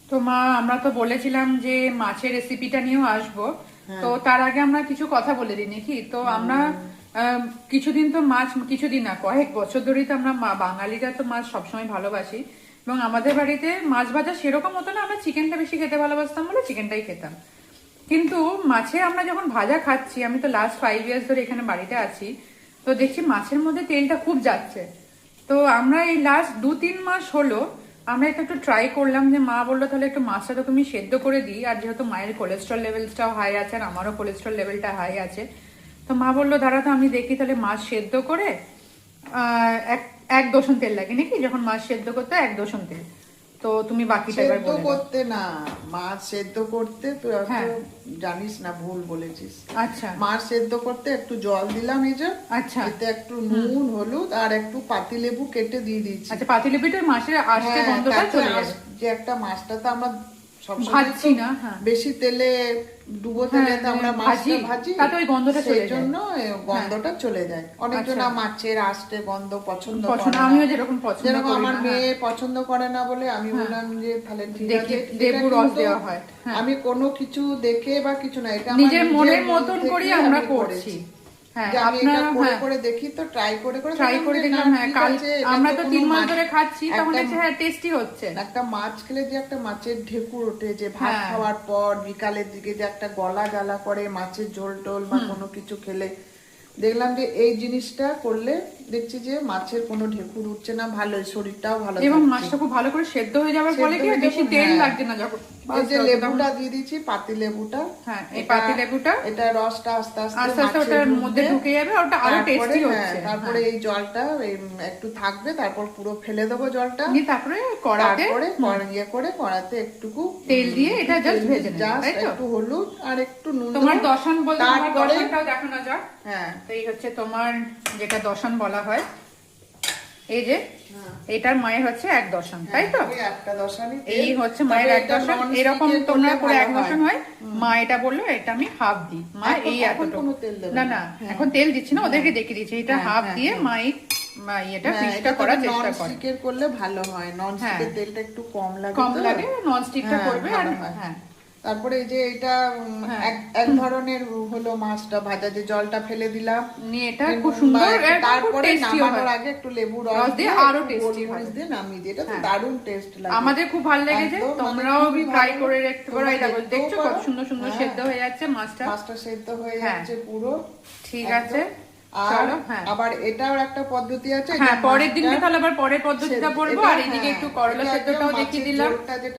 তো মা আমরা তো বলেছিলাম যে মাছের রেসিপিটা নিয়েও আসবো। হ্যাঁ। তো তার আগে আমরা কিছু কথা বলে দিই নাকি? তো আমরা কিছুদিন তো মাছ, কিছুদিন না কয়েক বছর ধরেই তো আমরা বাঙালিরা তো মাছ সবসময় ভালোবাসি, এবং আমাদের বাড়িতে মাছ ভাজা সেরকম হতো না, আমরা চিকেনটা বেশি খেতে ভালোবাসতাম বলে চিকেনটাই খেতাম। কিন্তু মাছে আমরা যখন ভাজা খাচ্ছি, আমি তো লাস্ট 5 ইয়ার্স ধরে এখানে বাড়িতে আছি, তো দেখছি মাছের মধ্যে তেলটা খুব যাচ্ছে। তো আমরা এই লাস্ট 2-3 মাস হলো আমরা একটু একটু ট্রাই করলাম, যে মা বললো তাহলে একটু মাছটা তো তুমি সেদ্ধ করে দিই, আর যেহেতু মায়ের কোলেস্ট্রল লেভেলটাও হাই আছে আর আমারও কোলেস্ট্রল লেভেলটা হাই আছে, তো মা বললো দাঁড়া তো আমি দেখি তাহলে মাছ সেদ্ধ করে এক এক দোসন তেল লাগে নাকি, যখন মাছ সেদ্ধ করতে 1 দোসন তেল। তো তুমি বাকিটা এবার সেদ্ধ বলে দাও। করতে না, মাছ সেদ্ধ করতে তুই অত হ্যাঁ। জানিস না, ভুল বলেছিস। আচ্ছা মাছ সেদ্ধ করতে একটু জল দিলাম, এই যে আচ্ছা এতে একটু নুন, হলুদ আর একটু পাতিলেবু কেটে দিয়ে দিয়েছি। আচ্ছা, পাতিলেবুটা মাছের আসতে হ্যাঁ, গন্ধটা তাতে চলে যাবে। যে একটা মাছটা তো আমরা সবসময় ভাজছি তো না, হ্যাঁ। বেশি তেলে ডুবো তেলে তো আমরা মাছটা ভাজি, তাতে ওই গন্ধটা চলে সেই যায়। জন্য গন্ধটা চলে যায়। অনেকজন আচ্ছা। মাছের আস্তে গন্ধ পছন্দ করে পছন্দ, না। আমিও যেরকম পছন্দ যেরকম করি আমার না, মেয়ে হ্যাঁ। পছন্দ করে না বলে আমি বললাম যে তাহলে ঠিক দেখি আছে, লেবু এটা রস কিন্তু দেওয়া হয়, হ্যাঁ। আমি কোনো কিছু দেখে বা কিছু না, এটা আমার নিজের মনের মন মতন থেকে করেই আমরা আমি করছি। হ্যাঁ, যে আমি এটা আপনারা করে হ্যাঁ করে দেখি, তো ট্রাই করে করে ট্রাই করে দেখলাম, হ্যাঁ। কাল আমরা তো 3 মাস ধরে খাচ্ছি, তখন একটা দেখছি হ্যাঁ টেস্টি হচ্ছে। একটা মাছ খেলে যে একটা মাছের ঢেকুর ওঠে, যে ভাত হ্যাঁ। খাওয়ার পর বিকালের দিকে যে একটা গলা জ্বালা করে মাছের ঝোল টোল বা কোনো কিছু খেলে, দেখলাম যে এই জিনিসটা করলে দেখছি যে মাছের কোনো ঢেকুর উঠছে না, ভালো, শরীরটাও ভালো এবং থাকছে। মাছটা খুব ভালো করে সেদ্ধ হয়ে যাওয়ার ফলে কি সেদ্ধ বেশি যখন, তেল হ্যাঁ। লাগছে না যখন এই যে ভাজতে হচ্ছে তখন। লেবুটা দিয়ে দিচ্ছি, পাতি লেবুটা, হ্যাঁ, এই পাতিলেবুটা এটা রসটা আস্তে আস্তে আস্তে আস্তে মাছে ওটার মধ্যে ঢুকে যাবে, ওটা আরো তারপরে, টেস্টি হ্যাঁ, হচ্ছে। তারপরে এই জলটা একটু থাকবে, তারপর পুরো ফেলে দেবো জলটা, তারপরে কড়াতে তারপরে ইয়ে করে কড়াতে একটুকু তেল দিয়ে এটা জাস্ট ভেজে নেবে, জাস্ট তাই তো? একটু হলুদ আর একটু নুন তোমার দেবো। দশন বলতে তোমার তারপরে, দশনটাও দেখানো যাক। হ্যাঁ, তো এই হচ্ছে তোমার যেটা দশন বলা হয়, এই যে এটার মায়ের হচ্ছে 1 দশন, তাই তো? এই একটা দশানি তেল। এই হচ্ছে মায়ের তবে 1 দশন। এটা এরকম non-stick-এর তোমরা করলে করে ভালো 1 দশন হয়। মা এটা বললো এটা আমি হাফ দিই, মা এই এখন এতটুকু। কোনো তেল দেবে না না। না, হ্যাঁ। এখন তেল দিচ্ছি না, ওদেরকে দেখিয়ে দিচ্ছি, এটা হ্যাঁ, হাফ হ্যাঁ, দিয়ে হ্যাঁ। মা এটা হ্যাঁ, ফিশটা এটা করার চেষ্টা করে। নন-স্টিকের করলে ভালো হয়, নন-স্টিকের হ্যাঁ। তেলটা একটু কম লাগে, কম তো। লাগে, নন স্টিকটা হ্যাঁ, করবে। আর ভালো হয়। হ্যাঁ, তারপরে এই যে এটা হ্যাঁ। এক ধরনের হলো মাছটা ভাজা, যে জলটা ফেলে দিলাম, নিয়ে এটা খুব সুন্দর, তারপরে টেস্টি নামানোর হয়। আগে একটু লেবু রস রস দিয়ে দিয়ে আরো একটু টেস্টি গোলমরিচ হয়। দিয়ে নামিয়ে দিয়ে, এটা তো হ্যাঁ। দারুণ টেস্ট লাগে। আমাদের খুব ভালো লেগেছে, একদম, মানে তোমরাও খুবই ট্রাই ভালো। করে দেখতে পারো। এই দেখো, তোমরা দেখছো দেখতেও কত পারো। সুন্দর সুন্দর হ্যাঁ। সেদ্ধ হয়ে যাচ্ছে মাছটা। মাছটা সেদ্ধ হয়ে হ্যাঁ। যাচ্ছে পুরো, ঠিক একদম। আছে, আর চলো। হ্যাঁ আবার এটাও একটা পদ্ধতি আছে, হ্যাঁ, এটা পরের দিনকে মাছটা তাহলে আবার পরের পদ্ধতিটা বলবো। এটা, আর এদিকে হ্যাঁ, একটু করলা এটা সেদ্ধটাও একদম দেখিয়ে মাছের দিলাম। ঝোলটা যেটা